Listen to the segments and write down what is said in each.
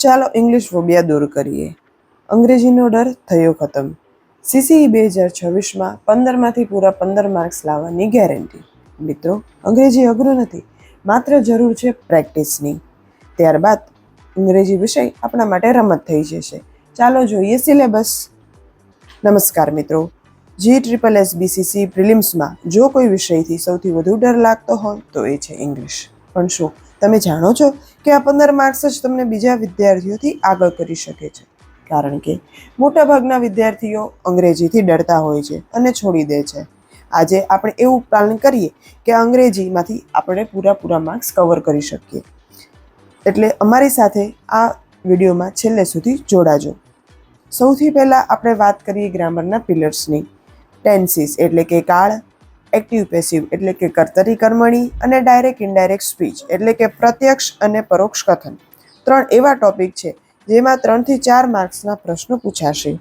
ચાલો English phobia દૂર કરીએ. અંગ્રેજીનો ડર થયો ખતમ. CCE 2026માં 15માંથી પૂરા 15 માર્ક્સ લાવવાની ગેરંટી. મિત્રો, અંગ્રેજી અઘરું નથી, માત્ર જરૂર છે પ્રેક્ટિસની. ત્યારબાદ અંગ્રેજી વિષય આપણા માટે રમત થઈ જશે. ચાલો જોઈએ સિલેબસ. નમસ્કાર મિત્રો, GSSBCC પ્રિલિમ્સમાં જો કોઈ વિષયથી સૌથી વધુ ડર લાગતો હોય તો એ છે ઇંગ્લિશ. પણ શું તમે જાણો છો કે આ 15 માર્ક્સ જ તમને બીજા વિદ્યાર્થીઓથી આગળ કરી શકે છે? કારણ કે મોટાભાગના વિદ્યાર્થીઓ અંગ્રેજીથી ડરતા હોય છે અને છોડી દે છે. આજે આપણે એવું પ્લાન કરીએ કે અંગ્રેજીમાંથી આપણે પૂરા માર્ક્સ કવર કરી શકીએ. એટલે અમારી સાથે આ વિડીયોમાં છેલ્લે સુધી જોડાજો. સૌથી પહેલાં આપણે વાત કરીએ ગ્રામરના પિલર્સની. ટેન્સીસ એટલે કે કાળ, એક્ટિવ પેસિવ એટલે કે કર્તરી કર્મણી, અને ડાયરેક્ટ ઇનડાયરેક્ટ સ્પીચ એટલે કે પ્રત્યક્ષ અને પરોક્ષ કથન. 3 એવા ટોપિક છે જેમાં 3 થી 4 માર્ક્સના પ્રશ્નો પૂછાશે.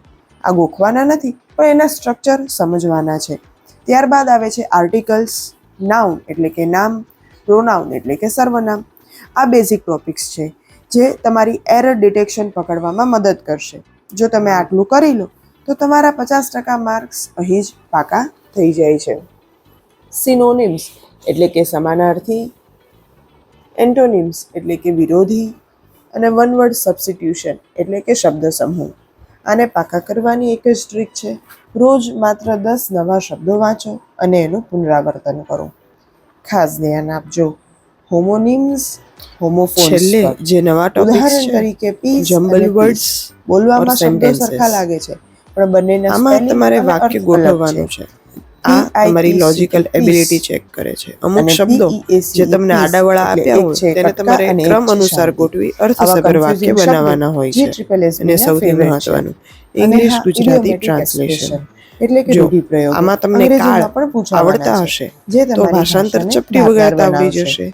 આ ગોખવાના નથી, પણ એના સ્ટ્રક્ચર સમજવાના છે. ત્યારબાદ આવે છે આર્ટિકલ્સ, નાઉન એટલે કે નામ, પ્રોનાઉન એટલે કે સર્વનામ. આ બેઝિક ટોપિક્સ છે જે તમારી એરર ડિટેક્શન પકડવામાં મદદ કરશે. જો તમે આટલું કરી લો તો તમારા 50% માર્ક્સ અહીં જ પાકા થઈ જાય છે. સિનોનિમ્સ એટલે કે સમાનાર્થી, એન્ટોનિમ્સ એટલે કે વિરોધી, અને વન વર્ડ સબસ્ટિટ્યુશન એટલે કે શબ્દ સમૂહ. આને પાકા કરવાની એક જ ટ્રીક છે. રોજ માત્ર 10 નવા શબ્દો વાંચો અને એનું પુનરાવર્તન કરો. ખાસ ધ્યાન આપજો, હોમોનિમ્સ, હોમોફોન્સ છેલ્લે જે નવા ટોપિક્સ ઉદાહરણ છે, તરીકે પીસ જમ્બલ અને વર્ડ્સ પીસ બોલવામાં ઓર શબ્દો sentences. સરખા લાગે છે, પણ બંનેના આમાં સ્પેલિંગ તમારે અને વાક્ય અર્થ અલગ ગોઠવવાનું છે. છે. આ તમારી લોજિકલ એબિલિટી ચેક કરે છે. અમુક શબ્દો જે તમને આડાવળા આપ્યા હોય તેને તમારે ક્રમ અનુસાર ગોઠવી અર્થસભર વાક્ય બનાવવાના હોય છે. અને સૌથી મહત્વનું, ઇંગ્લિશ ગુજરાતી ટ્રાન્સલેશન. એટલે કે જો રૂઢિપ્રયોગો આમાં તમને કાળ અંગ્રેજીમાં પણ પૂછાવાના આવડતા છે, હશે જે તો તમારી ભાષાંતર ભાષાને ચપટી ધારદાર વગાડતા આવડી બનાવશે. જશે.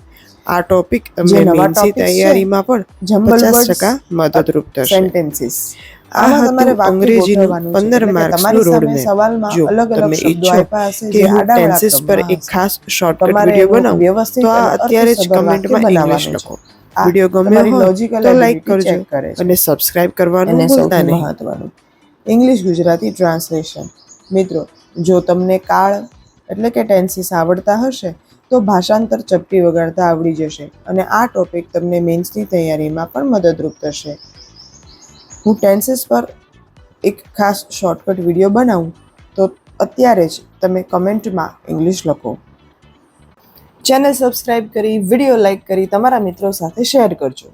આ ટોપિક જે તમને નવા મેન્સની ટોપિક્સ છે, તૈયારીમાં પણ જમ્બલ 50% મદદરૂપ થશે. સેન્ટેન્સીસ. આ આમાં હતું તમારે વાક્ય અંગ્રેજીનું ગોઠવવાનું છે, 15 એટલે કે માર્ક્સનું તમારી સામે રોડમેપ. સવાલમાં જો અલગ અલગ તમે શબ્દો ઈચ્છો આપ્યા હશે કે જે હું આડાવળા ટેન્સીસ પર ક્રમમાં એક હશે. ખાસ શોર્ટકટ તમારે વિડીયો એનું બનાવું વ્યવસ્થિત તો આ અને અત્યારે જ અર્થસભર વાક્ય કમેન્ટમાં ઇંગ્લિશ બનાવવાનું છે. લખો. આ વિડીયો ગમ્યો તમારી હોય લોજિકલ તો લાઈક એબિલિટી કરજો ચેક કરે છે. અને સબસ્ક્રાઇબ કરવાનું અને ભૂલતા સૌથી નહીં. મહત્વનું, ઇંગ્લિશ ગુજરાતી ટ્રાન્સલેશન. મિત્રો, જો તમને કાળ એટલે કે ટેન્સીસ આવડતા હશે તો ભાષાંતર ચપટી વગાડતા આવડી જશે, અને આ ટોપિક તમને મેન્સની તૈયારીમાં પણ મદદરૂપ થશે. હું ટેન્સીસ પર એક ખાસ શોર્ટકટ વિડીયો બનાવું તો અત્યારે જ તમે કમેન્ટમાં ઇંગ્લિશ લખો. ચેનલ સબસ્ક્રાઇબ કરી, વિડીયો લાઇક કરી તમારા મિત્રો સાથે શેર કરજો.